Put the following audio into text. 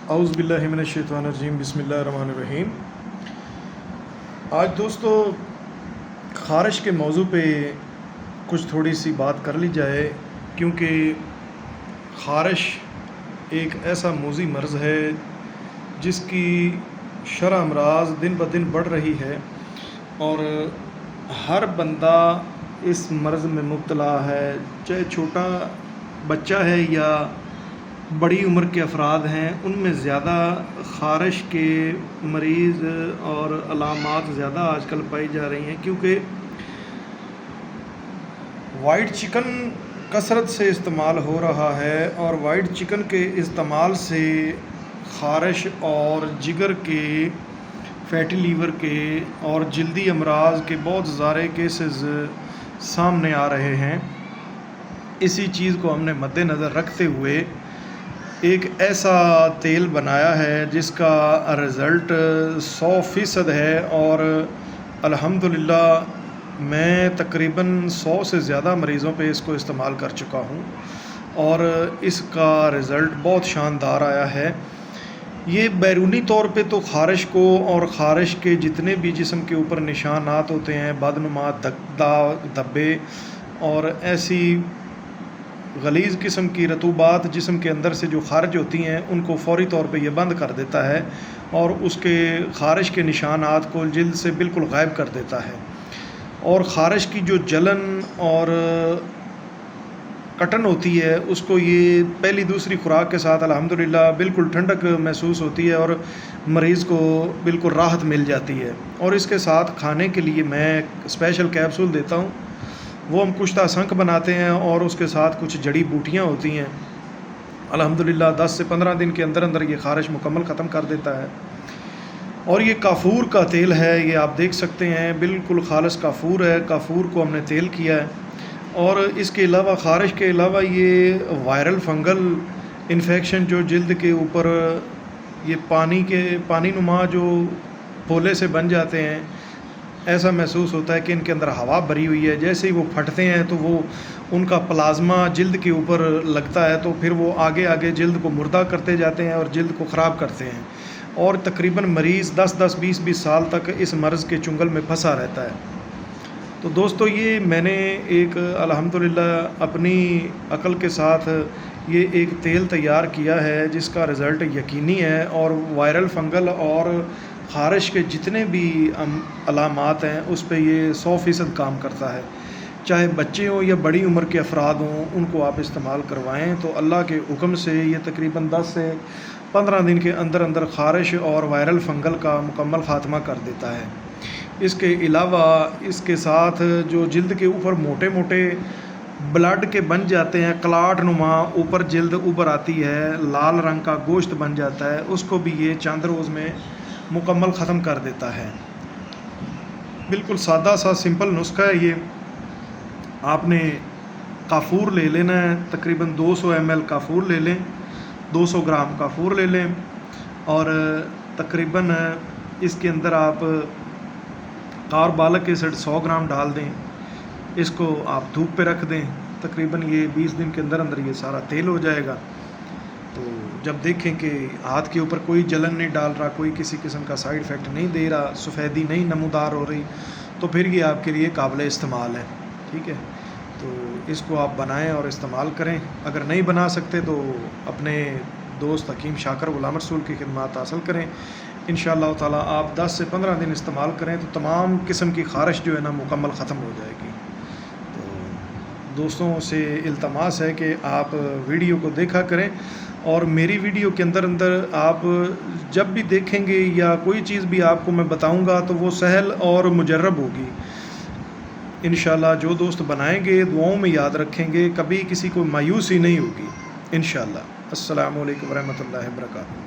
اعوذ باللہ من الشیطان الرجیم، بسم اللہ الرحمن الرحیم۔ آج دوستو خارش کے موضوع پہ کچھ تھوڑی سی بات کر لی جائے، کیونکہ خارش ایک ایسا موذی مرض ہے جس کی شرح امراض دن بدن بڑھ رہی ہے، اور ہر بندہ اس مرض میں مبتلا ہے، چاہے چھوٹا بچہ ہے یا بڑی عمر کے افراد ہیں۔ ان میں زیادہ خارش کے مریض اور علامات زیادہ آج کل پائی جا رہی ہیں، کیونکہ وائٹ چکن کثرت سے استعمال ہو رہا ہے، اور وائٹ چکن کے استعمال سے خارش اور جگر کے، فیٹی لیور کے اور جلدی امراض کے بہت سارے کیسز سامنے آ رہے ہیں۔ اسی چیز کو ہم نے مد نظر رکھتے ہوئے ایک ایسا تیل بنایا ہے جس کا رزلٹ 100% ہے، اور الحمدللہ میں تقریباً 100 سے زیادہ مریضوں پہ اس کو استعمال کر چکا ہوں، اور اس کا رزلٹ بہت شاندار آیا ہے۔ یہ بیرونی طور پہ تو خارش کو اور خارش کے جتنے بھی جسم کے اوپر نشانات ہوتے ہیں، بدنما، دھبے اور ایسی غلیظ قسم کی رطوبات جسم کے اندر سے جو خارج ہوتی ہیں، ان کو فوری طور پہ یہ بند کر دیتا ہے، اور اس کے خارش کے نشانات کو جلد سے بالکل غائب کر دیتا ہے۔ اور خارش کی جو جلن اور کٹن ہوتی ہے، اس کو یہ پہلی دوسری خوراک کے ساتھ الحمدللہ بالکل ٹھنڈک محسوس ہوتی ہے، اور مریض کو بالکل راحت مل جاتی ہے۔ اور اس کے ساتھ کھانے کے لیے میں اسپیشل کیپسول دیتا ہوں، وہ ہم کشتہ سنک بناتے ہیں، اور اس کے ساتھ کچھ جڑی بوٹیاں ہوتی ہیں۔ الحمدللہ 10 سے 15 دن کے اندر اندر یہ خارش مکمل ختم کر دیتا ہے۔ اور یہ کافور کا تیل ہے، یہ آپ دیکھ سکتے ہیں، بالکل خالص کافور ہے۔ کافور کو ہم نے تیل کیا ہے، اور اس کے علاوہ خارش کے علاوہ یہ وائرل فنگل انفیکشن جو جلد کے اوپر یہ پانی نما جو پھولے سے بن جاتے ہیں، ایسا محسوس ہوتا ہے کہ ان کے اندر ہوا بھری ہوئی ہے، جیسے ہی وہ پھٹتے ہیں تو وہ ان کا پلازما جلد کے اوپر لگتا ہے، تو پھر وہ آگے جلد کو مردہ کرتے جاتے ہیں اور جلد کو خراب کرتے ہیں، اور تقریباً مریض 10-20 سال تک اس مرض کے چنگل میں پھنسا رہتا ہے۔ تو دوستو یہ میں نے ایک الحمدللہ اپنی عقل کے ساتھ یہ ایک تیل تیار کیا ہے جس کا رزلٹ یقینی ہے، اور وائرل فنگل اور خارش کے جتنے بھی علامات ہیں اس پہ یہ 100% کام کرتا ہے۔ چاہے بچے ہوں یا بڑی عمر کے افراد ہوں، ان کو آپ استعمال کروائیں تو اللہ کے حکم سے یہ تقریباً 10 سے 15 دن کے اندر اندر خارش اور وائرل فنگل کا مکمل خاتمہ کر دیتا ہے۔ اس کے علاوہ اس کے ساتھ جو جلد کے اوپر موٹے موٹے بلڈ کے بن جاتے ہیں، کلاٹ نما اوپر جلد اوپر آتی ہے، لال رنگ کا گوشت بن جاتا ہے، اس کو بھی یہ چند روز میں مکمل ختم کر دیتا ہے۔ بالکل سادہ سا سمپل نسخہ ہے یہ۔ آپ نے کافور لے لینا ہے، تقریباً 200 ml کافور لے لیں، 200 گرام کافور لے لیں، اور تقریباً اس کے اندر آپ کاربالک ایسڈ 100 گرام ڈال دیں۔ اس کو آپ دھوپ پہ رکھ دیں، تقریباً یہ 20 دن کے اندر اندر یہ سارا تیل ہو جائے گا۔ تو جب دیکھیں کہ ہاتھ کے اوپر کوئی جلن نہیں ڈال رہا، کوئی کسی قسم کا سائیڈ افیکٹ نہیں دے رہا، سفیدی نہیں نمودار ہو رہی، تو پھر یہ آپ کے لیے قابل استعمال ہے، ٹھیک ہے۔ تو اس کو آپ بنائیں اور استعمال کریں۔ اگر نہیں بنا سکتے تو اپنے دوست حکیم شاکر غلام رسول کی خدمات حاصل کریں۔ انشاءاللہ تعالیٰ آپ 10 سے 15 دن استعمال کریں تو تمام قسم کی خارش جو ہے نا مکمل ختم ہو جائے گی۔ تو دوستوں سے التماس ہے کہ آپ ویڈیو کو دیکھا کریں، اور میری ویڈیو کے اندر آپ جب بھی دیکھیں گے یا کوئی چیز بھی آپ کو میں بتاؤں گا تو وہ سہل اور مجرب ہوگی۔ انشاءاللہ جو دوست بنائیں گے دعاؤں میں یاد رکھیں گے، کبھی کسی کو مایوسی نہیں ہوگی انشاءاللہ۔ السلام علیکم ورحمۃ اللہ وبرکاتہ۔